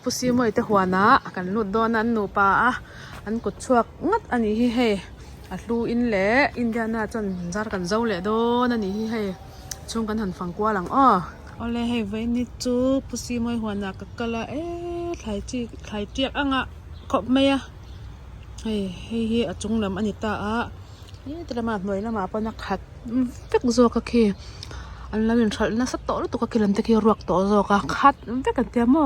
ผู้ซีมวยแต่หัวนะกันลุดโดนอันหนูปลาอันกดชวกงัดอันนี้เฮอัดลูอินเละอินเดียนาจนจาร์กันเจ้าเละโดนอันนี้เฮช่วงกันหันฟังกว่าหลังเอาเลยให้ไว้นิดจูผู้ซีมวยหัวนะกักละใครเจียกอ่ะขอบไหมเฮ้จงลำอันนี้ตาแต่ละมาหน่วยละมาปนักขัดเฟกโซก็คืออันละเป็นชัดนะสัตว์ตัวตัวก็คือลันตะกี้รวกตัวโซก็ขัดเฟกกันเตียม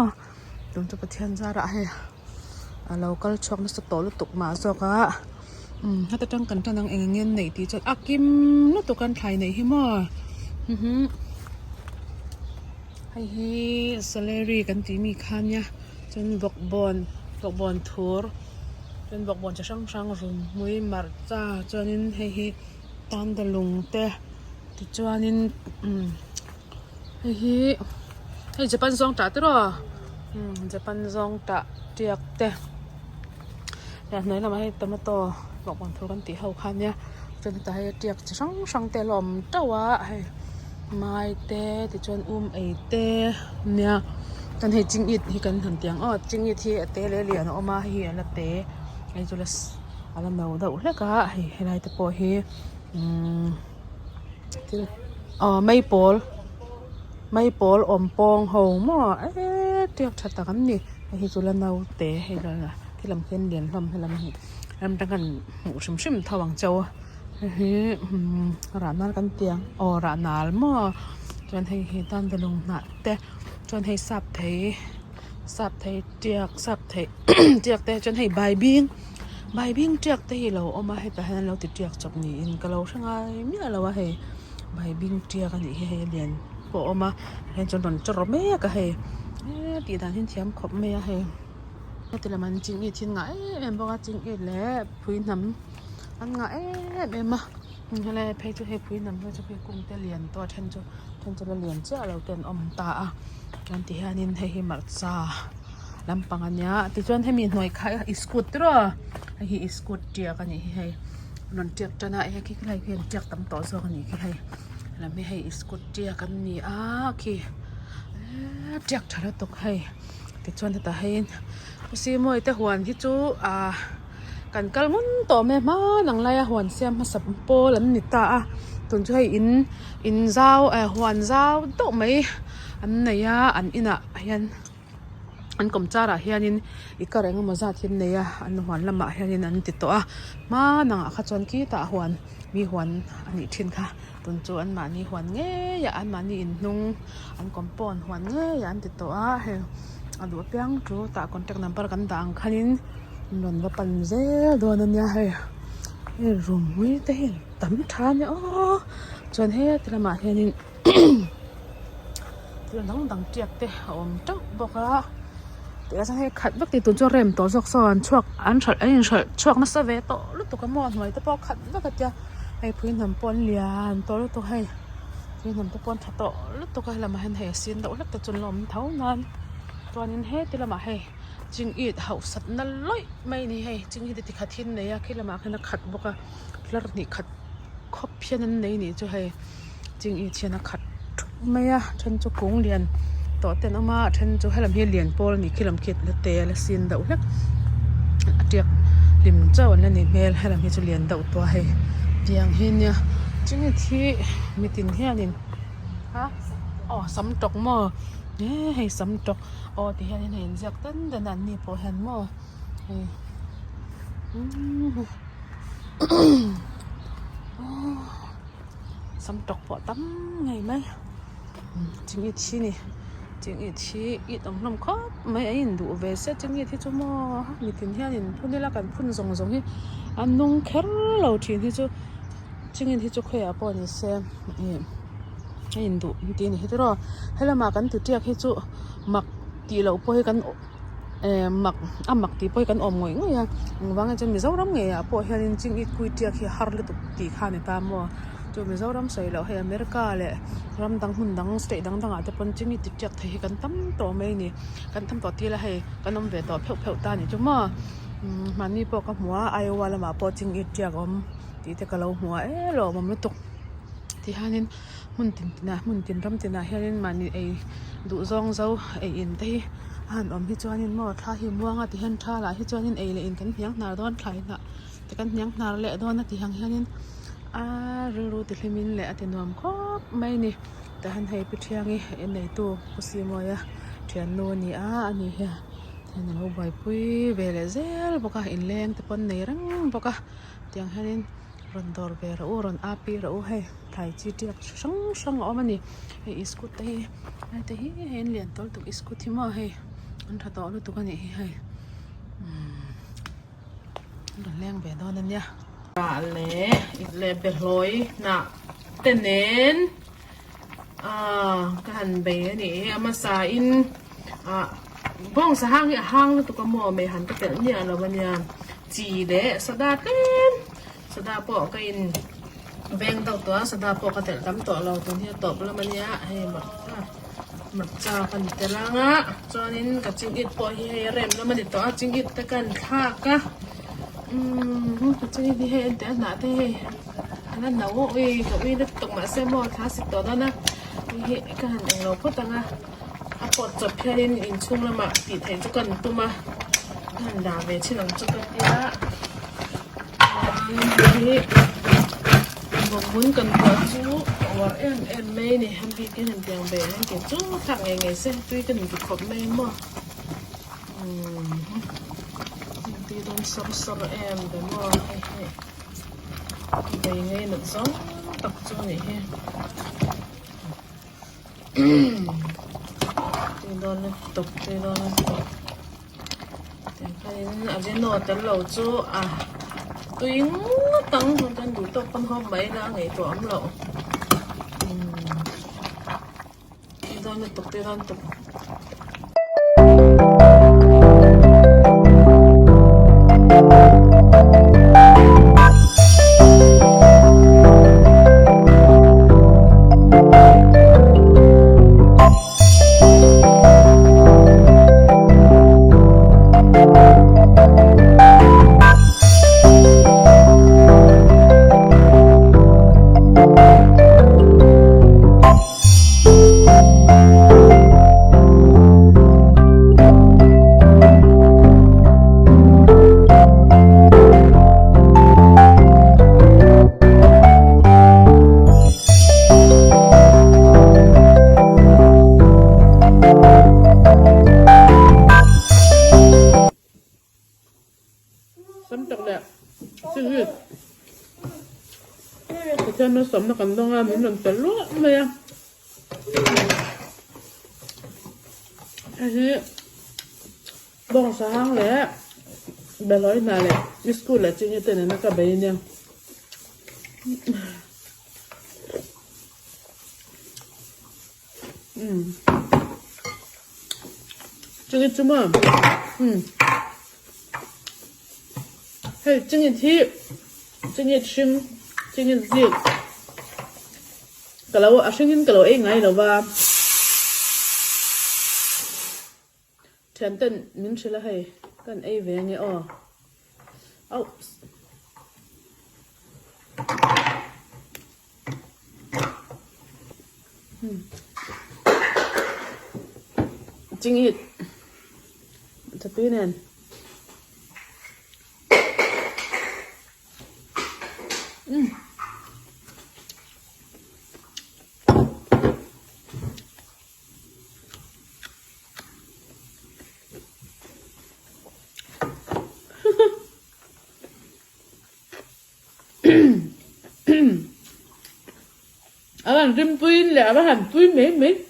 ตรงจะประเทศจาระให้เราก็ชอบนัสตอลุตุกมาโซก็ถ้าจะตั้งกันตั้งเองเงี้ยไหนตีจนอากิมลุตุกันไทยไหนให้มั่วให้สเลรีกันตีมีคันเนี่ยจนบอกบอลทัวร์จนบอกบอลจะช่างรุมมวยมาร์จ้าจนนินให้ตันตะลุงเตะที่จวนนินให้จะปั้นซองจ่าตัวจะปั้นซองจ่าเจียกเตะอย่างไหนเรามาให้ตะมาโตบอกบอลทัวร์กันตีเข้าคันเนี่ยจนแต่ให้เจียกจะช่างเตะหล่อมเจ้าวะให้ไม่เตะที่จนไอเตะเนี่ยกันให้จิงอิดที่กันหันเตียงจิงอิดที่เตะเลี้ยนออกมาให้ละเตะไอจุลสอะไรมาอุดอุแล้วก็ให้ไรแต่พอให้ไม่โปลอมปองหงมั่วเตียกชัดตะกันนี่ให้จุลนาเตะให้เราที่ลำเส้นเลียนลำให้ลำหิลำตั้งกันหูชิมทวังเจ้าร้านนั้นกันเตียงร้านนั้นมั่วจนให้ตันตะลงหนักแต่จนให้สับเทเจียกสับเท เจียกแต่จนให้ใบบิ้งเจียกแต่เราเอามาให้แต่ให้เราติดเจียกจบนี่อินก็เราช่างไงไม่เราว่าให้ใบบิ้งเจียกันนี่ให้เรียนพอเอามาเรียนจนตอนจรบแม่ก็ให้ตีดานที่เทียมขอบแม่ให้แต่ละมันจริงอีทิ้งไงแม่บอกว่าจริงอีแล้วพูดน้ำอันไงแม่มาอะไรเพย์จะให้พูดน้ำเราจะไปกุ้งแต่เรียนตัวท่านจะเรียนเจ้าเราเต็นอมตาการที่ฮานินให้มัดซาลำปังอันเนี้ยที่จวนให้มีหน่วยขายอิสกุตตัวให้อิสกุตเจียกันนี่ให้นนเจียกจะน่าให้คิดอะไรเพียงเจียกตั้มต่อโซ่กันนี่คิดให้แล้วไม่ให้อิสกุตเจียกันนี่คิดเจียกชาลตกให้ที่จวนแต่ให้ผู้ซีมวยแต่หวนที่จูกันกัลมุนต่อแม่มาหนังไล่หวนเสียมมาสับโปลันนิตาตุนช่วยอินเจ้าหวนเจ้าโตไม่อันไหนอันอินะยันอันกมจ้าระเฮียนินอีกระเรงมาจากที่ไหนอันหวนละมาเฮียนินอันติดตัวมาหนังขจรกี้ตาหวนมีหวนอันนี้ทิ้งค่ะตุนจูอันมานี่หวนเงี้ยอันมานี่อินนุ่งอันกมปอนหวนเงี้ยอันติดตัวเฮอันดูเปียงจูตาคอนแทคนัมเบอร์กันต่างคันินนนว่าปันเจ้าโดนอันนี้ให้รุมวิเตนตั้มทานเนี่ยจนให้ตระมาเฮียนินที่เราต้องเจียกเตะจังบอกว่าแต่ก็จะให้ขัดวักติตุนจะเริ่มต่อซอกซอนช่วงอันช่วงนัสเวตลุตุกมอดหน่อยแต่พอขัดวักจะให้พื้นทำปนเลียนต่อลุตุให้พื้นทำตะปนถัดต่อลุตุก็ให้ละมาเห็นเหตุสินแต่ลุตุจนลมเท่านั้นตัวนี้ให้ที่ละมาให้จิงอีดเห่าสัตว์นั่นลอยไม่นี่ให้จิงอีดติขัดทิ้งเนี่ยคิดละมาให้นักขัดบอกว่าแล้วนี่ขัดคบเพี้ยนนั่นนี่จะให้จิงอีดเชียนักขัดไม่ฉันจะโกงเรียนต่อเต้นออกมาฉันจะให้ลำเฮียเรียนโปลนี่คิดลำคิดละเตะละซินเดาเล็กเจียกลิมเจ้าแล้วนี่เมลให้ลำเฮียจะเรียนเดาตัวให้เดียงเฮียเนี่ยจิงอีที่มีตินเฮียนินสำตกหม้อให้สำตกที่เฮียนี่เห็นจากต้นแต่นั้นนี่พอเห็นหม้อสำตกพอตั้มไงไหมจิงอีที่นี่จิงอีที่อีตรงน้ำคอบไม่ไอ้ยินดูเวสจิงอีที่จู่หม้อมีทิ้งเฮียนินพุ่นนี่ละกันพุ่นทรงที่อันนุ่งแค่เราทิ้งที่จู่จิงอีที่จู่ขยับปอนี่เสียไอ้ยินดูตีนี่ที่รอให้เรามากันติดเจียกที่จู่หมักตีเราปอยกันหมักตีปอยกันงวยงวยบางจะมีเจ้าร้ำเงียปอยเห็นจิงอีคุยเจียกที่ฮาร์เลตุตีข้านี่ตามว่าจะมีเจ้าร้ำใส่เราให้อเมริกาเลยร้ำดังหุ่นดังสเตย์ดังอาจจะเป็นจิงอีติดเจียกที่กันตั้มต่อไม่นี่กันตั้มต่อที่ละให้กันน้ำเวทต่อเผาตานี่จุ่มมันนี่พอกับหัวไอวาละมาพอจิงอีเจียกตีแต่กับเราหัวหล่อมันไม่ตกที่ฮานินมุนตินรำตินเฮานินมันนี่ไอดูซองเจ้าไออินที่ หันอมที่จวนนินหมดท่าหิมว่างอ่ะที่หันท่าหลายที่จวนนินเอเลยอินกันเพียงนาดอนไทยน่ะแต่กันเพียงนาเละดอนนะที่หังเฮียนินรู้ติลิมินเละที่นวมครบไม่นี่แต่หันให้ไปเที่ยงนี่เอ็นในตัวกุศิมอยเทียนโนนี่อันนี้เฮียเทียนโนใบปุยเวลเซลปกะอินแรงแต่ปนในรังปกะเตียงเฮียนินรอนดอร์เวร์รอนอาปีร์ให้ไทยจีเดียกช่างอ๋อมันนี่ให้อิสกุตเต้แต่เห็นเหรียญตอลตุกอิสกุตที่มาให้อันถ้าต่อรู้ตุกันนี่ให้ดอนแรงแบบนั้นเนี่ยอะไรอีกเลยเบลอยน่ะเต้นเน้นกันเบนี่อามาสาอินบ้องสะห้างห้างตุกมอไม่หันก็เป็นเนี่ยเราวันเนี่ยจีเดสดาเต้นสดาปอกกินแบ่งตัวสดาปอกกระเตะตำตัวเราตัวที่ตบแล้วมันเนี่ยให้หมดจ้ากันแต่ละงะจอนินกับจิงอิดปอยให้เร็มแล้วมันติดต่อจิงอิดตะกันท่ากะจิงอิดที่ให้แต่หนาที่อันนั้นหนาวกับวิ่งได้ตกมาเซมอท้าสิตัวแล้วนะนี่ก็หันเองเราก็ตั้งปอดจับเพียรินอินชุ่มละมาติดให้จุกันตัวมาหันดาเวชิหลังจุกันเยอะนี่บอกวุ้นกันตัวจูว่าเอ็มไม่เนี่ยฮันพี่กันเตียงเบนกันจูทางยังไงเส้นตุ้ยกันจุดขบไม่มั่วตีโดนสอบเอ็มแต่มั่วให้ไปยังไงหนึ่งสองตักจูนี่ให้ตีโดนตกตีโดนตกแต่ใครนั่นอาจจะโน้ตแต่เราจูtôi tăng không tan đủ tóc con hôm mấy là ngày tuổi ấm lậu thì tôi liên tục nó sống nó còn đông mình làm tận lúa mày thế đông sáng lẽ bé nói nào lẽ school là chuyện như thế này nó cả bé nha chuyện như chứ mà hey chuyện như thế chuyện như chim chuyện như gì kalau asingin kalau ngay lo ba chanten min sila hay kan ai ve nge oops jingit tapi nen bạn rim pin là bạn hành pin mấy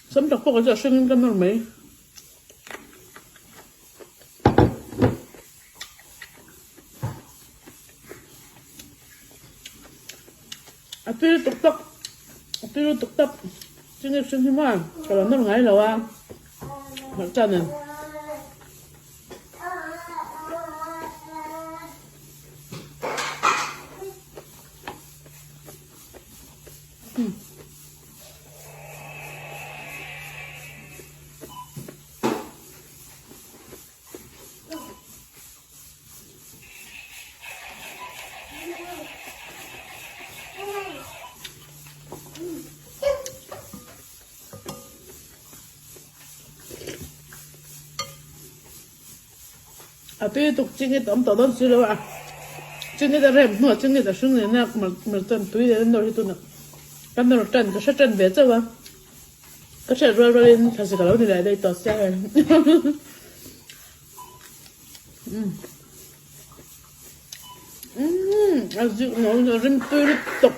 sống đọc có giờ sinh cái mình mấy Apil tuk tak sini sini mah kalau nol ngai lawa macam ni tuy tục chính cái tóm tỏ đơn xíu đâu à chính cái rem nọ chính cái xương này nè mà chân túi đến đâu thì tôi nè cái nó chân cái chân về chứ vậy cái chân rồi lên thật sự cả lâu thì lại đây tỏ xe rồi 아주 오늘은 뚜루떡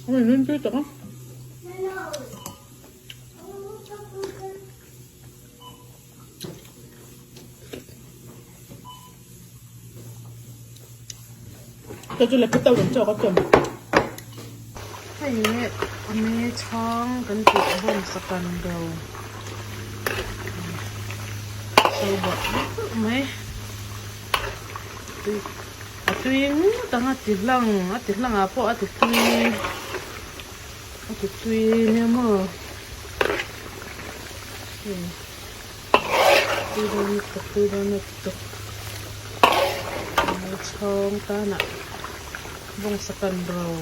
오늘은 뚜루떡 cho chú lại cái tàu đừng cho có chồng hay nhé mẹ chong cần tụi bông sạc cần đầu sâu bọt mấy tuy tanga tiệt lăng à po tiệt tuy nè mà tuy đâu tục chong ta nè bông sạc cần đầu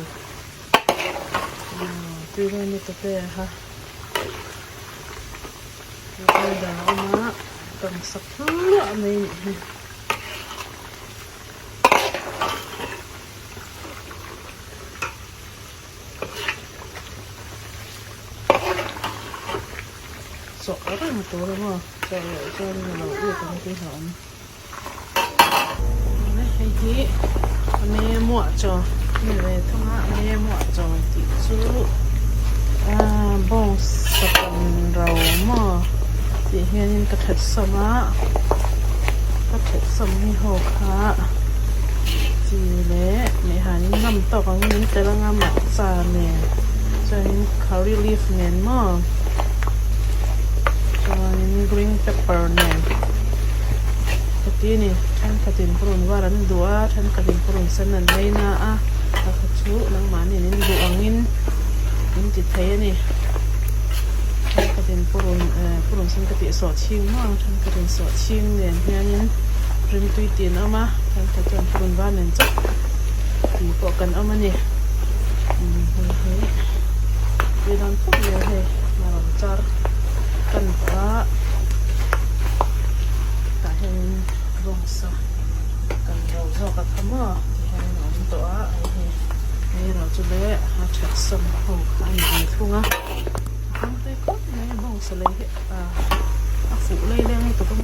tuy nhiên như thế ha bây giờ mà cần sạc nữa mình sợ rất là tối đúng không cho nên là uống cái hỏng hay thế mẹ mua cho mẹ về thông hạ mẹ mua cho thì chú bông sập rau mà thì hiện cái thịt sâm như hồ khá chỉ lẽ mẹ hàng năm tao có những cái là ngắm mặt xa nè cho những curry leaf nè mà cho những green pepper nè ini kan katin purun waran dua kan katin purun sanan laina kacu nang mani ini bu angin ini ditaya ni kan katin purun san kati so ching ma kan katin so ching nen hianin rim tui tin ama kan katin purun wanan chak ti po kan ama ni he dan puk ya he maram char kan pa ta hen bông sa cần đầu cho các thắm à thì hay nó cũng tỏa hay rồi cho bé chặt sâm hồ ăn gì không á không thấy có này bông sa lấy phụ lấy lên tụi con